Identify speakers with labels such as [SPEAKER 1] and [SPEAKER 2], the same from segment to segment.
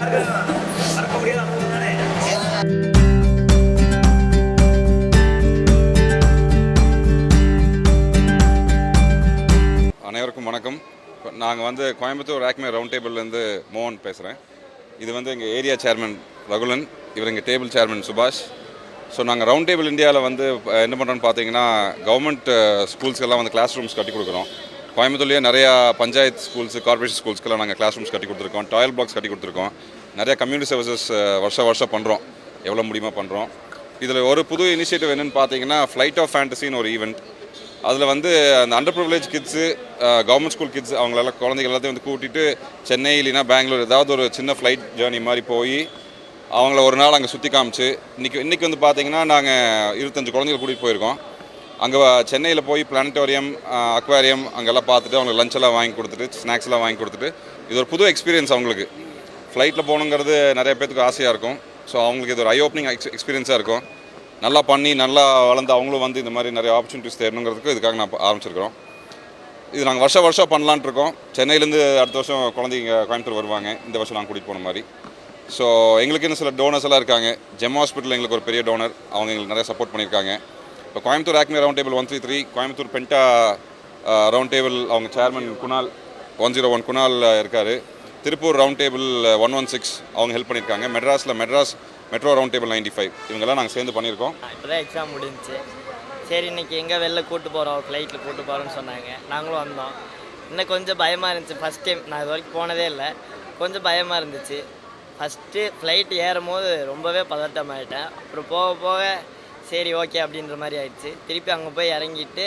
[SPEAKER 1] அனைவருக்கும் வணக்கம். நாங்கள் வந்து கோயம்புத்தூர் ஆக்மே ரவுண்ட் டேபிள்லேருந்து மோகன் பேசுகிறேன். இது வந்து எங்கள் ஏரியா சேர்மன் ரகுலன், இவர் எங்கள் டேபிள் சேர்மன் சுபாஷ். ஸோ நாங்கள் ரவுண்ட் டேபிள் இந்தியாவில் வந்து என்ன பண்ணுறோன்னு பார்த்தீங்கன்னா, கவர்மெண்ட் ஸ்கூல்ஸ்க்கெல்லாம் வந்து கிளாஸ் ரூம்ஸ் கட்டி கொடுக்குறோம். கோயம்புத்தூர்லேயே நிறையா பஞ்சாயத்து ஸ்கூல்ஸு, கார்பரேஷன் ஸ்கூல்ஸ்க்கெல்லாம் நாங்கள் கிளாஸ் ரூம்ஸ் கட்டி கொடுத்துருக்கோம், டாய்லெட் பிளாக்ஸ் கட்டி கொடுத்துருக்கோம். நிறையா கம்யூனிட்டி சர்வீசஸ் வருஷம் பண்ணுறோம், எவ்வளோ முடியுமோ பண்ணுறோம். இதில் ஒரு புது இனிஷியேட்டிவ் என்னென்னு பார்த்தீங்கன்னா, ஃப்ளைட் ஆஃப் ஃபேண்டசின்னு ஒரு ஈவெண்ட். அதில் வந்து அந்த under privilege kids, government school kids, அவங்களெல்லாம் குழந்தைகள் எல்லாத்தையும் வந்து கூட்டிகிட்டு சென்னை இல்லைனா பெங்களூர் ஏதாவது ஒரு சின்ன ஃப்ளைட் ஜேர்னி மாதிரி போய் அவங்கள ஒரு நாள் அங்கே சுற்றி காமிச்சு, இன்றைக்கி வந்து பார்த்திங்கன்னா நாங்கள் 25 குழந்தைகள் கூட்டிகிட்டு போயிருக்கோம். அங்கே சென்னையில் போய் பிளானட்டோரியம், அக்வாரியம் அங்கெல்லாம் பார்த்துட்டு அவங்களுக்கு லஞ்செல்லாம் வாங்கி கொடுத்துட்டு, ஸ்நாக்ஸ்லாம் வாங்கி கொடுத்துட்டு, இது ஒரு புது எக்ஸ்பீரியன்ஸ் அவங்களுக்கு. ஃப்ளைட்டில் போகணுங்கிறது நிறைய பேருக்கு ஆசையாக இருக்கும். ஸோ அவங்களுக்கு இது ஒரு ஐ ஓப்பனிங் எக்ஸ்பீரியன்ஸாக இருக்கும். நல்லா பண்ணி நல்லா வளர்ந்து அவங்களும் வந்து இந்த மாதிரி நிறைய ஆப்பர்ச்சுனிட்டிஸ் தேடணுங்கிறதுக்கு இதுக்காக நான் ஆரம்பிச்சிருக்கிறோம். இது நாங்கள் வருஷம் பண்ணலான்ட்டு இருக்கோம். சென்னையிலேருந்து அடுத்த வருஷம் குழந்தைங்க கோயம்புத்தூர் வருவாங்க. இந்த வருஷம் நாங்கள் கூட்டிகிட்டு போன மாதிரி. ஸோ எங்களுக்கு இன்னும் சில டோனர்ஸ் எல்லாம் இருக்காங்க. ஜெம் ஹாஸ்பிட்டல் எங்களுக்கு ஒரு பெரிய டோனர், அவங்க எங்களுக்கு நிறைய சப்போர்ட் பண்ணியிருக்காங்க. இப்போ Coimbatore Acme round table 133, Coimbatore Penta round table அவங்க சேர்மன் குணால் 101 குணால் இருக்கார். திருப்பூர் ரவுண்ட் டேபிள் 116 அவங்க ஹெல்ப் பண்ணியிருக்காங்க. மெட்ராஸ் மெட்ரோ ரவுண்ட் டேபிள் 95 இவங்கெல்லாம் நாங்கள் சேர்ந்து பண்ணியிருக்கோம்.
[SPEAKER 2] இப்போ தான் எக்ஸாம் முடிஞ்சிச்சு. சரி இன்றைக்கி எங்கே வெளில கூப்பிட்டு போகிறோம், ஃப்ளைட்டில் கூப்பிட்டு போகிறோன்னு சொன்னாங்க. நாங்களும் வந்தோம். இன்னும் கொஞ்சம் பயமாக இருந்துச்சு. ஃபஸ்ட் டைம் நான் இது வரைக்கும் போனதே இல்லை. கொஞ்சம் பயமாக இருந்துச்சு. ஃபஸ்ட்டு ஃப்ளைட் ஏறும் போது ரொம்பவே பதட்டமாயிட்டேன். அப்புறம் போக சரி ஓகே அப்படின்ற மாதிரி ஆயிடுச்சு. திருப்பி அங்கே போய் இறங்கிட்டு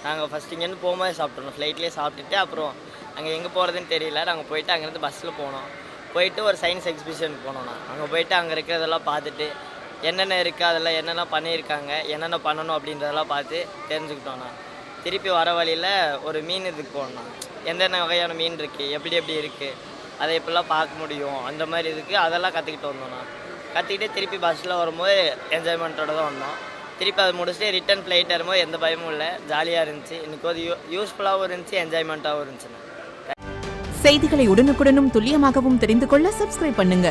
[SPEAKER 2] நாங்கள் ஃபஸ்ட் இங்கேருந்து போகும்போது சாப்பிட்றோம். ஃப்ளைட்லேயே சாப்பிட்டுட்டு அப்புறம் அங்கே எங்கே போகிறதுன்னு தெரியல. நாங்கள் போயிட்டு அங்கேருந்து பஸ்ஸில் போனோம். போயிட்டு ஒரு சயின்ஸ் எக்ஸிபிஷனுக்கு போனோம்னா அங்கே போயிட்டு அங்கே இருக்கிறதெல்லாம் பார்த்துட்டு என்னென்ன இருக்குது, அதெல்லாம் என்னென்ன பண்ணியிருக்காங்க, என்னென்ன பண்ணணும் அப்படின்றதெல்லாம் பார்த்து தெரிஞ்சுக்கிட்டோண்ணா. திருப்பி வர வழியில் ஒரு மீன் இதுக்கு போனோம்னா எந்தெந்த வகையான மீன் இருக்குது, எப்படி இருக்குது, அதை எப்படிலாம் பார்க்க முடியும், அந்த மாதிரி இதுக்கு அதெல்லாம் கற்றுக்கிட்டு வந்தோம்ண்ணா. கற்றுக்கிட்டு திருப்பி பஸ்ஸில் வரும்போது என்ஜாய்மெண்ட்டோடு தான் வந்தோம். திருப்பி அதை முடிச்சுட்டு ரிட்டன் ஃப்ளைட் ஏறும்போது எந்த பயமும் இல்லை, ஜாலியாக இருந்துச்சு. இன்றைக்கி ஒரு யூஸ்ஃபுல்லாகவும் இருந்துச்சு, என்ஜாய்மெண்ட்டாகவும் இருந்துச்சுண்ணா.
[SPEAKER 3] செய்திகளை உடனுக்குடனும் துல்லியமாகவும் தெரிந்து கொள்ள சப்ஸ்கிரைப் பண்ணுங்க.